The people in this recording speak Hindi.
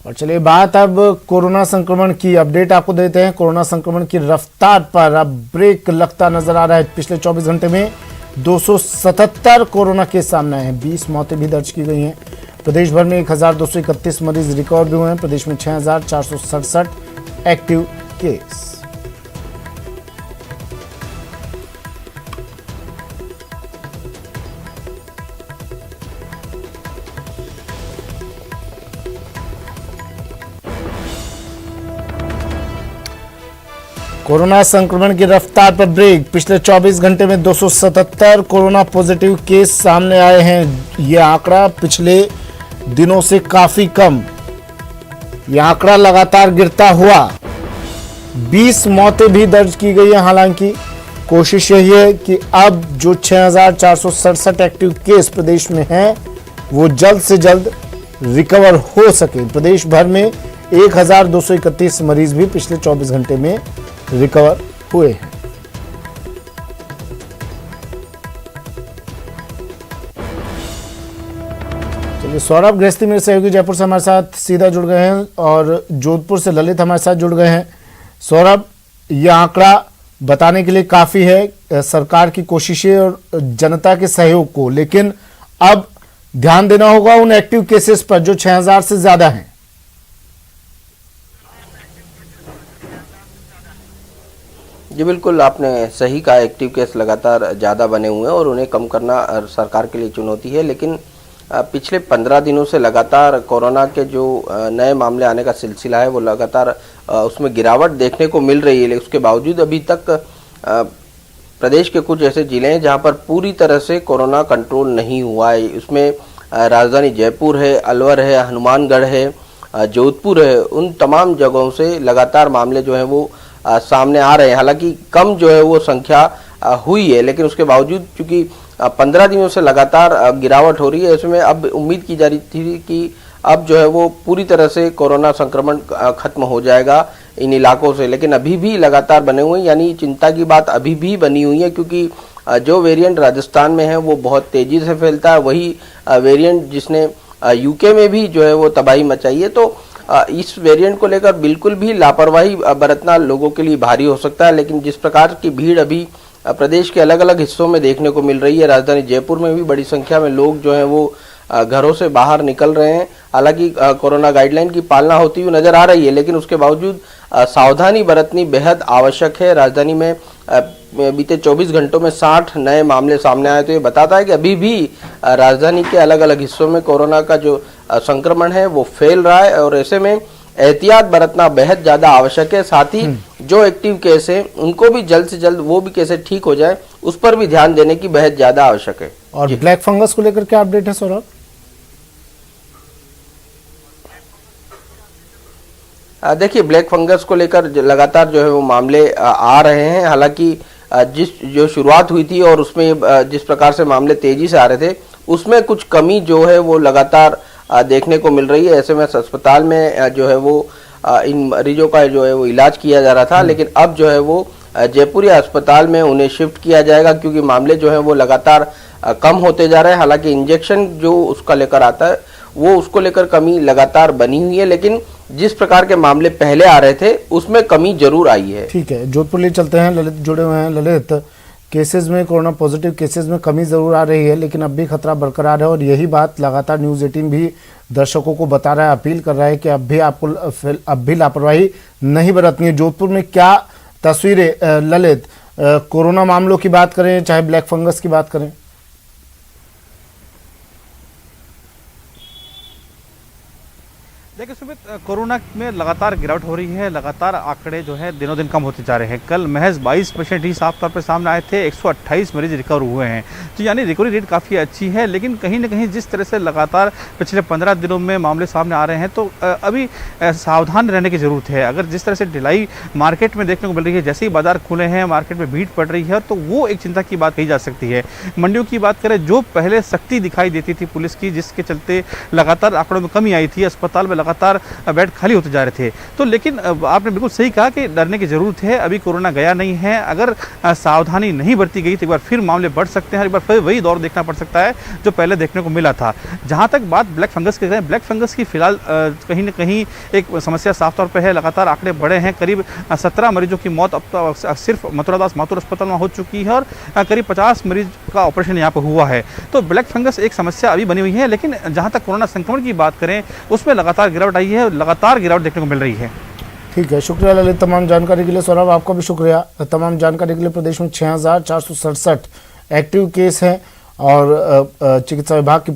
और चलिए बात अब कोरोना संक्रमण की अपडेट आपको देते हैं। कोरोना संक्रमण की रफ्तार पर अब ब्रेक लगता नजर आ रहा है। पिछले 24 घंटे में 277 कोरोना केस सामने आए हैं। 20 मौतें भी दर्ज की गई हैं। प्रदेश भर में 1231 मरीज रिकवर भी हुए हैं। प्रदेश में 6467 एक्टिव केस। कोरोना संक्रमण की रफ्तार पर ब्रेक। पिछले 24 घंटे में 277 कोरोना पॉजिटिव केस सामने आए हैं। यह आंकड़ा पिछले दिनों से काफी कम। यह आंकड़ा लगातार गिरता हुआ 20 मौतें भी दर्ज की गई हैं। हालांकि कोशिश यही है कि अब जो 6467 एक्टिव केस प्रदेश में हैं वो जल्द से जल्द रिकवर हो सके। प्रदेश भर में 1231 मरीज भी पिछले 24 घंटे में रिकवर हुए हैं। चलिए सौरभ गृहस्थी मेरे सहयोगी जयपुर से हमारे साथ सीधा जुड़ गए हैं और जोधपुर से ललित हमारे साथ जुड़ गए हैं। सौरभ, यह आंकड़ा बताने के लिए काफी है सरकार की कोशिशें और जनता के सहयोग को, लेकिन अब ध्यान देना होगा उन एक्टिव केसेस पर जो 6000 से ज्यादा हैं। जी बिल्कुल, आपने सही कहा। एक्टिव केस लगातार ज़्यादा बने हुए हैं और उन्हें कम करना सरकार के लिए चुनौती है। लेकिन पिछले 15 दिनों से लगातार कोरोना के जो नए मामले आने का सिलसिला है वो लगातार उसमें गिरावट देखने को मिल रही है। लेकिन उसके बावजूद अभी तक प्रदेश के कुछ ऐसे जिले हैं जहां पर पूरी तरह से कोरोना कंट्रोल नहीं हुआ है। उसमें राजधानी जयपुर है, अलवर है, हनुमानगढ़ है, जोधपुर है। उन तमाम जगहों से लगातार मामले जो हैं वो सामने आ रहे हैं। हालांकि कम जो है वो संख्या हुई है, लेकिन उसके बावजूद चूंकि 15 दिनों से लगातार गिरावट हो रही है, इसमें अब उम्मीद की जा रही थी कि अब जो है वो पूरी तरह से कोरोना संक्रमण खत्म हो जाएगा इन इलाकों से। लेकिन अभी भी लगातार बने हुए हैं, यानी चिंता की बात अभी भी बनी हुई है, क्योंकि जो वेरिएंट राजस्थान में है वो बहुत तेजी से फैलता है। वही वेरिएंट जिसने यूके में भी जो है वो तबाही मचाई है। तो इस वेरिएंट को लेकर बिल्कुल भी लापरवाही बरतना लोगों के लिए भारी हो सकता है। लेकिन जिस प्रकार की भीड़ अभी प्रदेश के अलग अलग हिस्सों में देखने को मिल रही है, राजधानी जयपुर में भी बड़ी संख्या में लोग जो हैं वो घरों से बाहर निकल रहे हैं। हालांकि कोरोना गाइडलाइन की पालना होती हुई नजर आ रही है, लेकिन उसके बावजूद सावधानी बरतनी बेहद आवश्यक है। राजधानी में बीते 24 घंटों में 60 नए मामले सामने आए, तो ये बताता है कि अभी भी राजधानी के अलग अलग हिस्सों में कोरोना का जो संक्रमण है वो फैल रहा है और ऐसे में एहतियात बरतना बेहद ज्यादा आवश्यक है। साथ ही जो एक्टिव केस है उनको भी जल्द से जल्द वो भी कैसे ठीक हो जाए उस पर भी ध्यान देने की बेहद ज्यादा आवश्यक है। और ब्लैक फंगस को लेकर क्या अपडेट है सौरभ? देखिए, ब्लैक फंगस को लेकर लगातार जो है वो मामले आ रहे हैं। हालांकि जो शुरुआत हुई थी और उसमें जिस प्रकार से मामले तेजी से आ रहे थे उसमें कुछ कमी जो है वो लगातार देखने को मिल रही है। ऐसे में अस्पताल में जो है वो इन मरीजों का जो है वो इलाज किया जा रहा था, लेकिन अब जो है वो जयपुर अस्पताल में उन्हें शिफ्ट किया जाएगा, क्योंकि मामले जो है वो लगातार कम होते जा रहे हैं। हालांकि इंजेक्शन जो उसका लेकर आता है वो उसको लेकर कमी लगातार बनी हुई है, लेकिन जिस प्रकार के मामले पहले आ रहे थे उसमें कमी जरूर आई है। ठीक है, जोधपुर ले चलते हैं। ललित जुड़े हुए हैं। ललित, केसेस में कोरोना पॉजिटिव केसेस में कमी जरूर आ रही है, लेकिन अब भी खतरा बरकरार है और यही बात लगातार न्यूज़ 18 भी दर्शकों को बता रहा है, अपील कर रहा है कि अब भी लापरवाही नहीं बरतनी है। जोधपुर में क्या तस्वीरें ललित, कोरोना मामलों की बात करें चाहे ब्लैक फंगस की बात करें? देखिए सुमित, कोरोना में लगातार गिरावट हो रही है। लगातार आंकड़े जो है दिनों दिन कम होते जा रहे हैं। कल महज 22% ही साफ तौर पर सामने आए थे। 128 मरीज रिकवर हुए हैं, तो यानी रिकवरी रेट काफ़ी अच्छी है। लेकिन कहीं ना कहीं जिस तरह से लगातार पिछले 15 दिनों में मामले सामने आ रहे हैं, तो अभी सावधान रहने की ज़रूरत है। अगर जिस तरह से ढिलाई मार्केट में देखने को मिल रही है, जैसे ही बाजार खुले हैं मार्केट में भीड़ पड़ रही है, तो वो एक चिंता की बात कही जा सकती है। मंडियों की बात करें, जो पहले सख्ती दिखाई देती थी पुलिस की, जिसके चलते लगातार आंकड़ों में कमी आई थी, अस्पताल में लगातार बेड खाली होते जा रहे थे। तो लेकिन आपने बिल्कुल सही कहा कि डरने की ज़रूरत है, अभी कोरोना गया नहीं है। अगर सावधानी नहीं बरती गई तो एक बार फिर मामले बढ़ सकते हैं, एक बार फिर वही दौर देखना पड़ सकता है जो पहले देखने को मिला था। जहाँ तक बात ब्लैक फंगस की करें, ब्लैक फंगस की फिलहाल कहीं न कहीं एक समस्या साफ तौर पर है। लगातार आंकड़े बढ़े हैं, करीब 17 मरीजों की मौत अब तक सिर्फ मथुरा दास माथुर अस्पताल में हो चुकी है और करीब 50 मरीज का ऑपरेशन यहाँ पर हुआ है। तो ब्लैक फंगस एक समस्या अभी बनी हुई है, लेकिन जहाँ तक कोरोना संक्रमण की बात करें उसमें लगातार गिरावट आई है, लगातार गिरावट देखने को मिल रही है। ठीक है, शुक्रिया ललित तमाम जानकारी के लिए। सौरभ, आपका भी शुक्रिया तमाम जानकारी के लिए। प्रदेश में 6467 एक्टिव केस हैं और चिकित्सा विभाग की